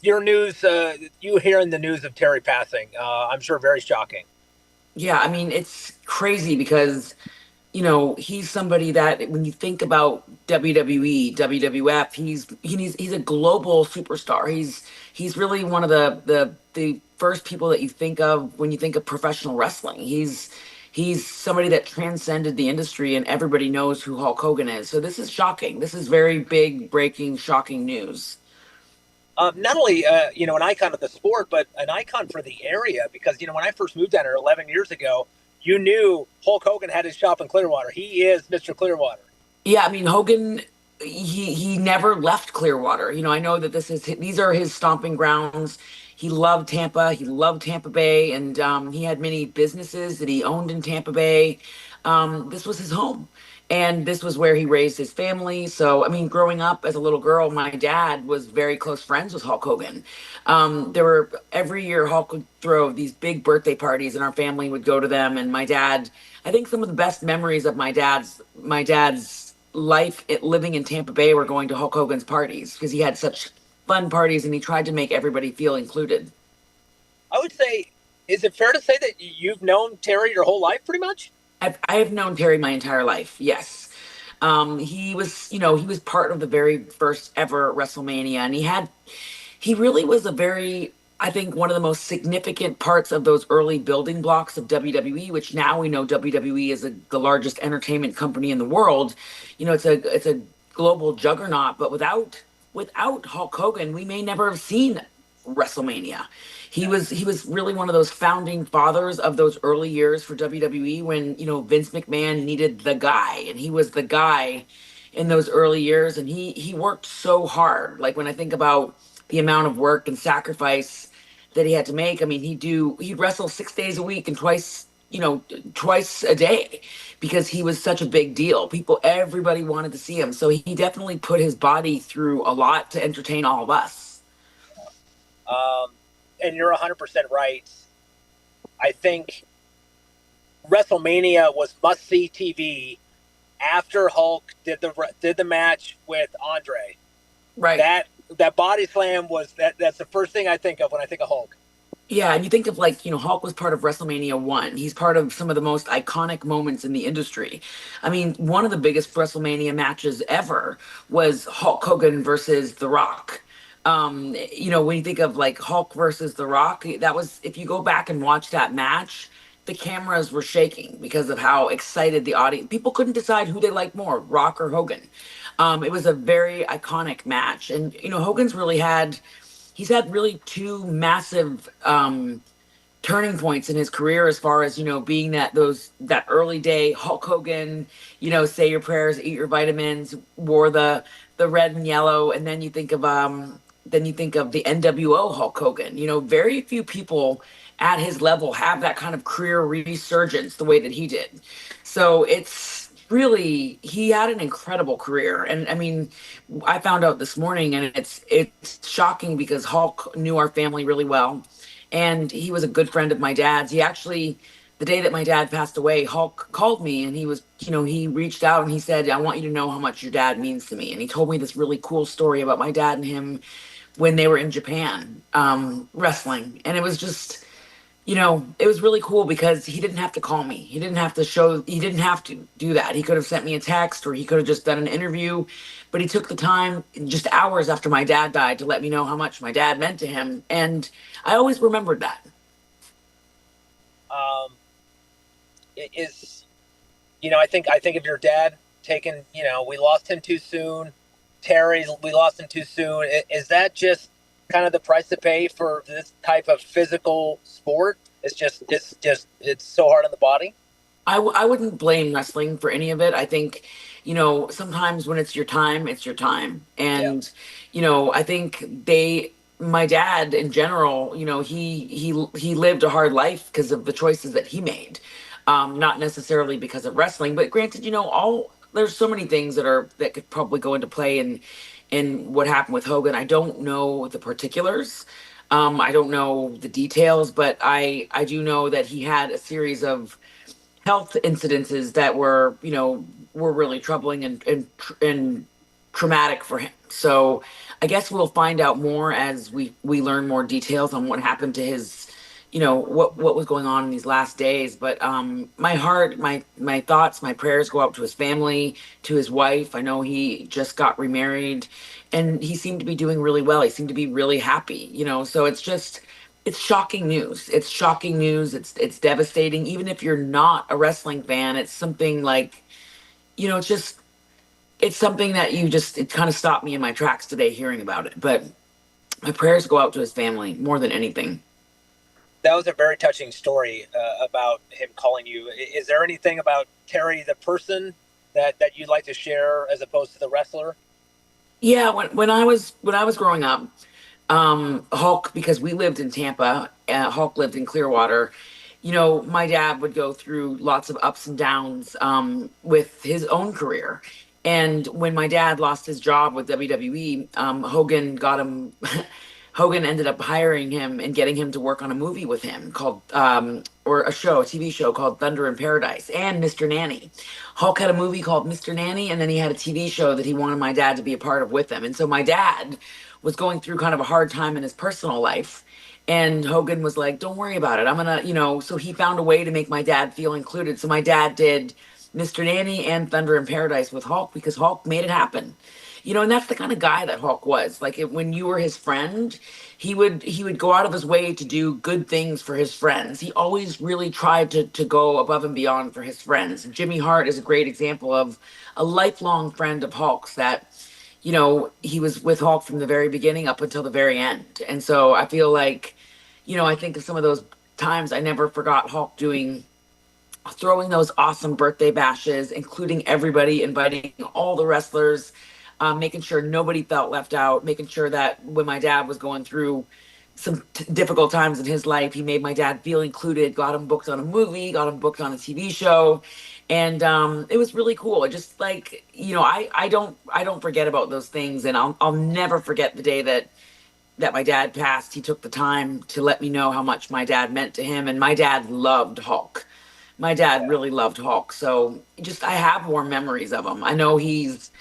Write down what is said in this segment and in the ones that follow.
your news, you hearing the news of Terry passing, I'm sure very shocking. Yeah, I mean, it's crazy because, he's somebody that when you think about WWE, WWF, he's a global superstar. He's really one of the first people that you think of when you think of professional wrestling. He's somebody that transcended the industry and everybody knows who Hulk Hogan is. So this is shocking. This is very big, breaking, shocking news. Not only an icon of the sport, but an icon for the area. Because when I first moved down here 11 years ago, you knew Hulk Hogan had his shop in Clearwater. He is Mr. Clearwater. Yeah, I mean Hogan, he never left Clearwater. I know that these are his stomping grounds. He loved Tampa. He loved Tampa Bay, and he had many businesses that he owned in Tampa Bay. This was his home, and this was where he raised his family. So, I mean, growing up as a little girl, my dad was very close friends with Hulk Hogan. There were every year Hulk would throw these big birthday parties, and our family would go to them. And my dad, I think some of the best memories of my dad's life living in Tampa Bay were going to Hulk Hogan's parties because he had such fun parties and he tried to make everybody feel included. I would say, is it fair to say that you've known Terry your whole life, pretty much? I have known Terry my entire life. Yes. He was part of the very first ever WrestleMania, and he really was I think, one of the most significant parts of those early building blocks of WWE, which now we know WWE is the largest entertainment company in the world. It's a global juggernaut, but without Hulk Hogan, we may never have seen WrestleMania. He was really one of those founding fathers of those early years for WWE when, Vince McMahon needed the guy, and he was the guy in those early years, and he worked so hard. Like, when I think about the amount of work and sacrifice that he had to make, I mean, he'd wrestle 6 days a week and twice a day because he was such a big deal. Everybody wanted to see him. So he definitely put his body through a lot to entertain all of us. Um, and you're 100% right. I think WrestleMania was must see TV after Hulk did the match with Andre. Right. That body slam was that's the first thing I think of when I think of Hulk. Yeah, and you think of, like, Hulk was part of WrestleMania 1. He's part of some of the most iconic moments in the industry. I mean, one of the biggest WrestleMania matches ever was Hulk Hogan versus The Rock. When you think of like Hulk versus The Rock, that was, if you go back and watch that match, the cameras were shaking because of how excited the audience. People couldn't decide who they liked more, Rock or Hogan. It was a very iconic match, and he's had really two massive turning points in his career as far as, being that early day Hulk Hogan, say your prayers, eat your vitamins, wore the red and yellow, and then you think of the NWO Hulk Hogan. Very few people at his level have that kind of career resurgence the way that he did. So it's really, he had an incredible career. And I mean, I found out this morning, and it's shocking because Hulk knew our family really well, and he was a good friend of my dad's. He actually, the day that my dad passed away, Hulk called me, and he reached out and he said, "I want you to know how much your dad means to me." And he told me this really cool story about my dad and him when they were in Japan, wrestling. And it was really cool because he didn't have to call me. He didn't have to do that. He could have sent me a text, or he could have just done an interview, but he took the time just hours after my dad died to let me know how much my dad meant to him. And I always remembered that. Um, is I think of your dad taking. We lost him too soon. Terry's we lost him too soon. Is that just kind of the price to pay for this type of physical sport? It's so hard on the body. I wouldn't blame wrestling for any of it. I think, sometimes when it's your time, it's your time. Yeah. And, I think my dad in general, he lived a hard life because of the choices that he made. Not necessarily because of wrestling, but granted, there's so many things that could probably go into play in what happened with Hogan. I don't know the particulars. I don't know the details, but I do know that he had a series of health incidences that were really troubling and traumatic for him. So I guess we'll find out more as we learn more details on what happened to his, what was going on in these last days. But my heart, my thoughts, my prayers go out to his family, to his wife. I know he just got remarried, and he seemed to be doing really well. He seemed to be really happy. So it's shocking news. It's shocking news. It's devastating. Even if you're not a wrestling fan, it's something like, it's just it's something that it kind of stopped me in my tracks today hearing about it. But my prayers go out to his family more than anything. That was a very touching story about him calling you. Is there anything about Terry the person that you'd like to share as opposed to the wrestler? Yeah, when I was growing up, Hulk, because we lived in Tampa, Hulk lived in Clearwater. My dad would go through lots of ups and downs with his own career. And when my dad lost his job with WWE, Hogan got him. Hogan ended up hiring him and getting him to work on a movie with him called, or a TV show called Thunder in Paradise and Mr. Nanny. Hulk had a movie called Mr. Nanny, and then he had a TV show that he wanted my dad to be a part of with him. And so my dad was going through kind of a hard time in his personal life. And Hogan was like, don't worry about it. I'm going to, so he found a way to make my dad feel included. So my dad did Mr. Nanny and Thunder in Paradise with Hulk because Hulk made it happen. And that's the kind of guy that Hulk was. Like when you were his friend, he would go out of his way to do good things for his friends. He always really tried to go above and beyond for his friends. Jimmy Hart is a great example of a lifelong friend of Hulk's that he was with Hulk from the very beginning up until the very end. And so I feel like, I think of some of those times I never forgot Hulk throwing those awesome birthday bashes, including everybody, inviting all the wrestlers, making sure nobody felt left out, making sure that when my dad was going through some difficult times in his life, he made my dad feel included, got him booked on a movie, got him booked on a TV show. And it was really cool. It just like, I don't forget about those things. And I'll never forget the day that my dad passed. He took the time to let me know how much my dad meant to him. And my dad loved Hulk. My dad really loved Hulk. So just I have warm memories of him. I know he's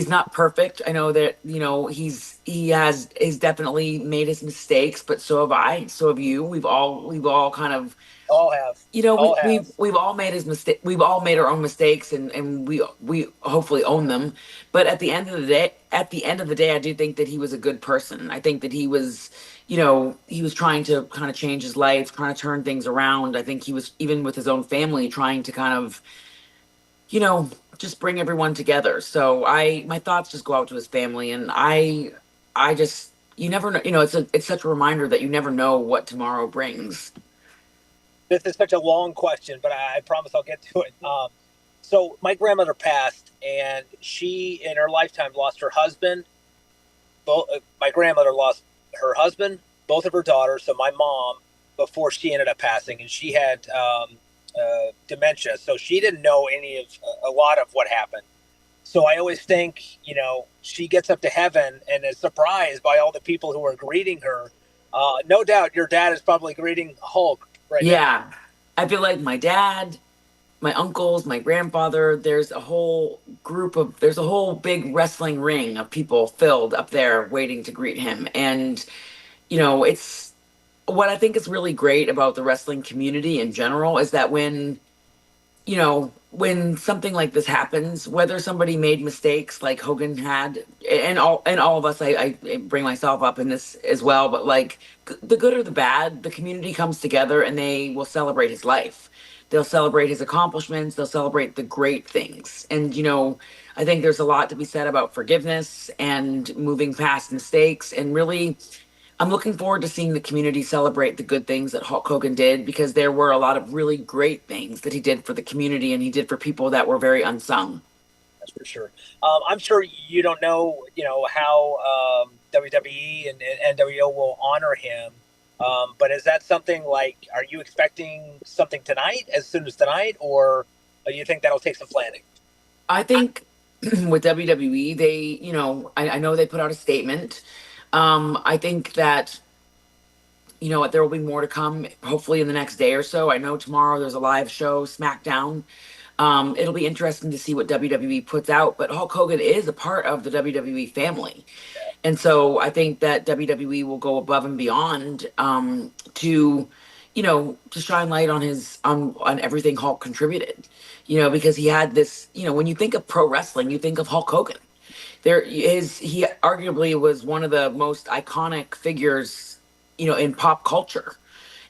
not perfect. I know that, he's definitely made his mistakes, but so have I, so have you. We've all kind of, All have, we, all have. we've all made his mistake. We've all made our own mistakes, and we hopefully own them. But at the end of the day, I do think that he was a good person. I think that he was trying to kind of change his life, trying to turn things around. I think he was, even with his own family, trying to kind of, you know, just bring everyone together. So my thoughts just go out to his family, and I just, you never know, it's such a reminder that you never know what tomorrow brings. This is such a long question, but I promise I'll get to it. So my grandmother passed, and she, in her lifetime, lost her husband. My grandmother lost her husband, both of her daughters. So my mom, before she ended up passing, and she had dementia, so she didn't know any of a lot of what happened. So I always think, she gets up to heaven and is surprised by all the people who are greeting her. No doubt, your dad is probably greeting Hulk right now. Yeah. I feel like my dad, my uncles, my grandfather, there's a whole big wrestling ring of people filled up there waiting to greet him. And, it's what I think is really great about the wrestling community in general is that when something like this happens, whether somebody made mistakes like Hogan had, and all of us, I bring myself up in this as well, but like the good or the bad, the community comes together and they will celebrate his life. They'll celebrate his accomplishments. They'll celebrate the great things. And I think there's a lot to be said about forgiveness and moving past mistakes, and really I'm looking forward to seeing the community celebrate the good things that Hulk Hogan did, because there were a lot of really great things that he did for the community and he did for people that were very unsung. That's for sure. I'm sure you don't know, how WWE and NWO will honor him. But is that something like? Are you expecting something tonight, as soon as tonight, or do you think that'll take some planning? I think with WWE, I know they put out a statement. I think that, there will be more to come, hopefully in the next day or so. I know tomorrow there's a live show, SmackDown. It'll be interesting to see what WWE puts out, but Hulk Hogan is a part of the WWE family. And so I think that WWE will go above and beyond to, to shine light on his on everything Hulk contributed. Because he had this. When you think of pro wrestling, you think of Hulk Hogan. He arguably was one of the most iconic figures, in pop culture,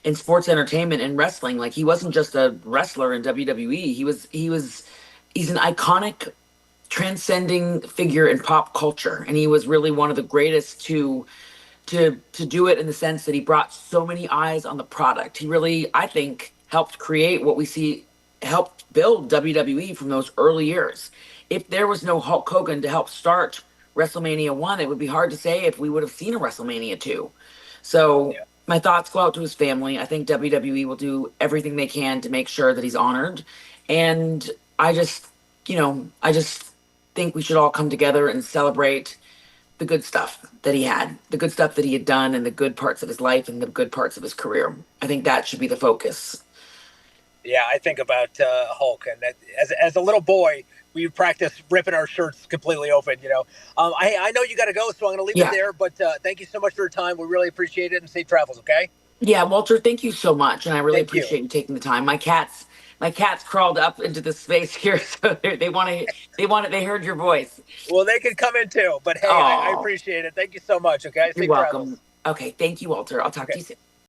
in sports entertainment and wrestling. Like he wasn't just a wrestler in WWE. He's an iconic transcending figure in pop culture, and he was really one of the greatest to do it in the sense that he brought so many eyes on the product. He really, I think, helped create what we see, helped build WWE from those early years. If there was no Hulk Hogan to help start WrestleMania 1, it would be hard to say if we would have seen a WrestleMania 2. So Yeah. my thoughts go out to his family. I think WWE will do everything they can to make sure that he's honored. And I just think we should all come together and celebrate the good stuff that he had, the good stuff that he had done, and the good parts of his life and the good parts of his career. I think that should be the focus. Yeah, I think about Hulk, and that, as a little boy, we practiced ripping our shirts completely open. I know you got to go, so I'm going to leave it Yeah. there. But thank you so much for your time. We really appreciate it, and safe travels. Okay. Yeah, Walter, thank you so much. And I really Thank you. appreciate you taking the time. My cats crawled up into the space here, so they heard your voice. Well, they can come in too. But hey, I Oh, appreciate it. Thank you so much. Okay. you're Safe travels. welcome. Okay, thank you, Walter. I'll talk to Okay. you soon.